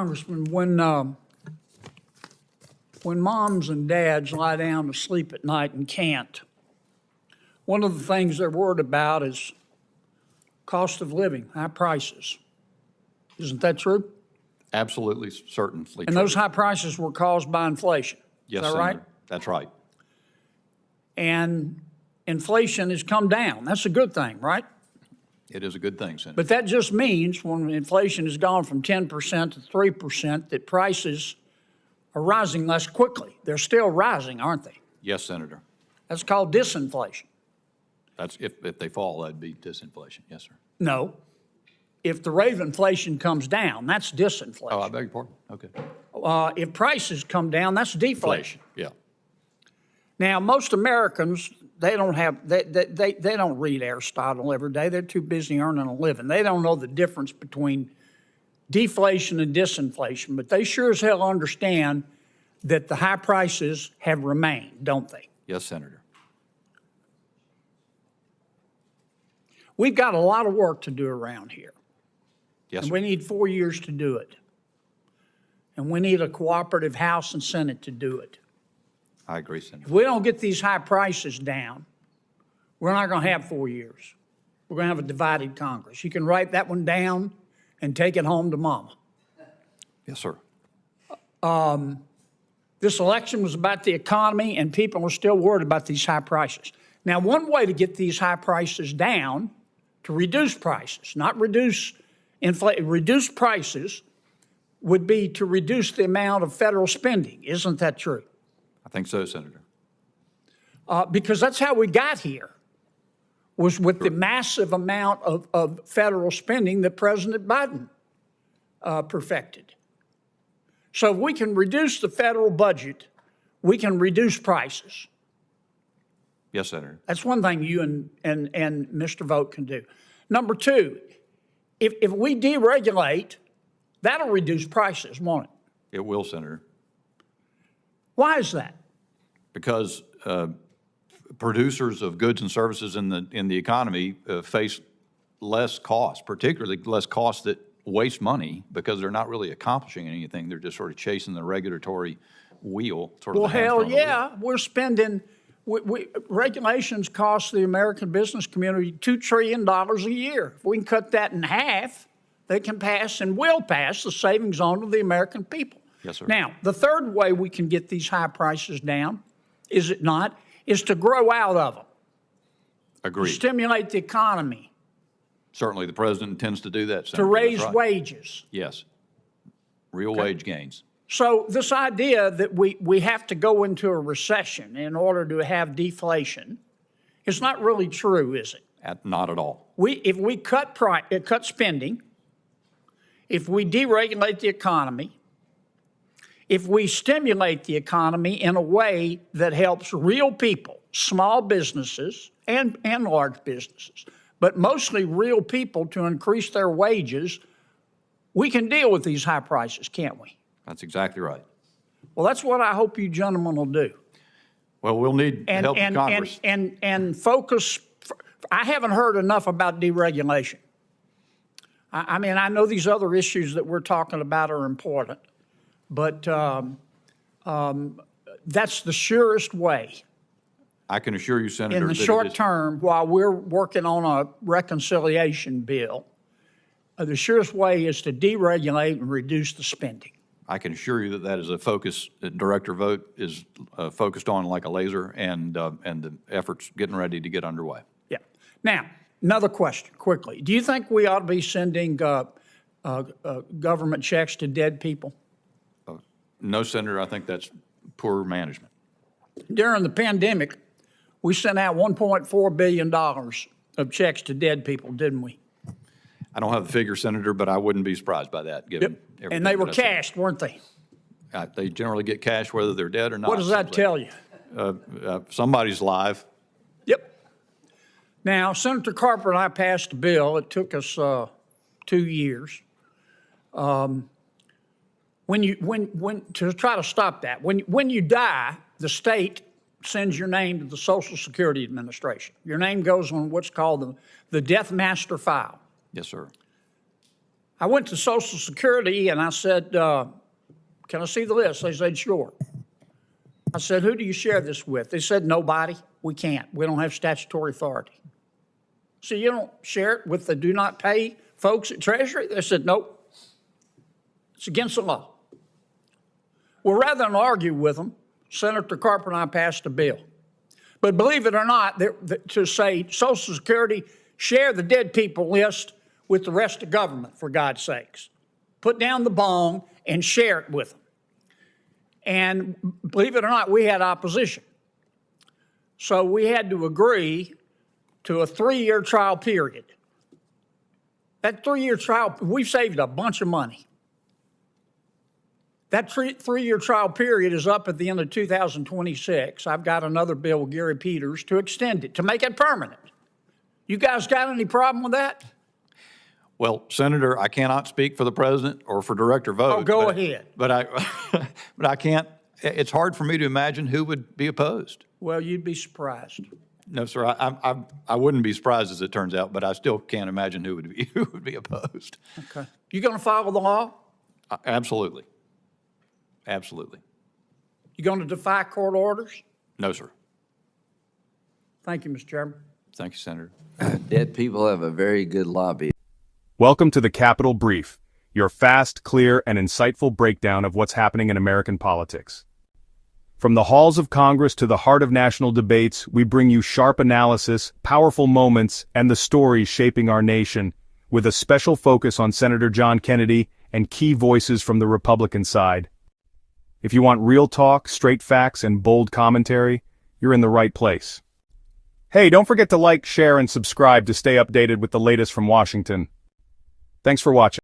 Congressman, when moms and dads lie down to sleep at night and can't, one of the things they're worried about is cost of living, high prices. Isn't that true? Absolutely, certainly. And those high prices were caused by inflation. Yes, Is that right? Senator. That's right. And inflation has come down. That's a good thing, right? It is a good thing, Senator. But that just means when inflation has gone from 10% to 3%, that prices are rising less quickly. They're still rising, aren't they? Yes, Senator. That's called disinflation. That's if they fall, that'd be disinflation. Yes, sir. No. If the rate of inflation comes down, that's disinflation. Oh, I beg your pardon. Okay. If prices come down, that's deflation. Yeah. Now, most Americans, they don't read Aristotle every day. They're too busy earning a living. They don't know the difference between deflation and disinflation, but they sure as hell understand that the high prices have remained, don't they? Yes, Senator. We've got a lot of work to do around here. Yes, And sir. we need 4 years to do it. And we need a cooperative House and Senate to do it. I agree, Senator. If we don't get these high prices down, we're not going to have 4 years. We're going to have a divided Congress. You can write that one down and take it home to mama. Yes, sir. This election was about the economy, and people are still worried about these high prices. Now, one way to get these high prices down, to reduce prices, not reduce inflation, reduce prices, would be to reduce the amount of federal spending. Isn't that true? I think so, Senator. Because that's how we got here, was with the massive amount of federal spending that President Biden perfected. So if we can reduce the federal budget, we can reduce prices. Yes, Senator. That's one thing you and Mr. Vogt can do. Number two, if we deregulate, that'll reduce prices, won't it? It will, Senator. Why is that? Because producers of goods and services in the economy face less cost, particularly less costs that waste money because they're not really accomplishing anything. They're just sort of chasing the regulatory wheel. Sort of Well, the hamster hell on the wheel. yeah, we're spending, regulations cost the American business community $2 trillion a year. If we can cut that in half, they can pass and will pass the savings on to the American people. Yes, sir. Now, the third way we can get these high prices down, is it not, is to grow out of them, Agreed. stimulate the economy, Certainly, the president intends to do that, to Senator. raise That's right. wages. Yes. Real wage gains. So this idea that we have to go into a recession in order to have deflation is not really true, is it? Not at all. If we cut spending, if we deregulate the economy, if we stimulate the economy in a way that helps real people, small businesses and large businesses, but mostly real people to increase their wages, we can deal with these high prices, can't we? That's exactly right. Well, that's what I hope you gentlemen will do. Well, we'll need help in Congress. And focus. I haven't heard enough about deregulation. I mean, I know these other issues that we're talking about are important, but that's the surest way I can assure you, Senator, in the that short term while we're working on a reconciliation bill. The surest way is to deregulate and reduce the spending. I can assure you that is a focus that Director Vogt is focused on like a laser, and the efforts getting ready to get underway. Yeah. Now, another question, quickly. Do you think we ought to be sending government checks to dead people? No, Senator, I think that's poor management. During the pandemic, we sent out $1.4 billion of checks to dead people, didn't we? I don't have the figure, Senator, but I wouldn't be surprised by that, given everything. And they were that I said. cashed, weren't they? They generally get cash whether they're dead or not. What does that tell you? Somebody's live. Yep. Now, Senator Carper and I passed a bill. It took us 2 years. To try to stop that, when you die, the state sends your name to the Social Security Administration. Your name goes on what's called the death master file. Yes, sir. I went to Social Security and I said, can I see the list? They said, sure. I said, who do you share this with? They said, nobody. We can't. We don't have statutory authority. So you don't share it with the do not pay folks at Treasury? They said, nope. It's against the law. Well, rather than argue with them, Senator Carper and I passed a bill. But believe it or not, to say Social Security, share the dead people list with the rest of government, for God's sakes. Put down the bong and share it with them. And believe it or not, we had opposition. So we had to agree to a 3-year trial period. That 3-year trial, we've saved a bunch of money. That 3-year trial period is up at the end of 2026. I've got another bill with Gary Peters to extend it, to make it permanent. You guys got any problem with that? Well, Senator, I cannot speak for the president or for Director Vogt. Oh, go ahead. But I can't, it's hard for me to imagine who would be opposed. Well, you'd be surprised. No, sir, I wouldn't be surprised as it turns out, but I still can't imagine who would be opposed. Okay. You going to follow the law? Absolutely. Absolutely. You going to defy court orders? No, sir. Thank you, Mr. Chairman. Thank you, Senator. Dead people have a very good lobby. Welcome to the Capitol Brief, your fast, clear, and insightful breakdown of what's happening in American politics. From the halls of Congress to the heart of national debates, we bring you sharp analysis, powerful moments, and the stories shaping our nation, with a special focus on Senator John Kennedy and key voices from the Republican side. If you want real talk, straight facts, and bold commentary, you're in the right place. Hey, don't forget to like, share, and subscribe to stay updated with the latest from Washington. Thanks for watching.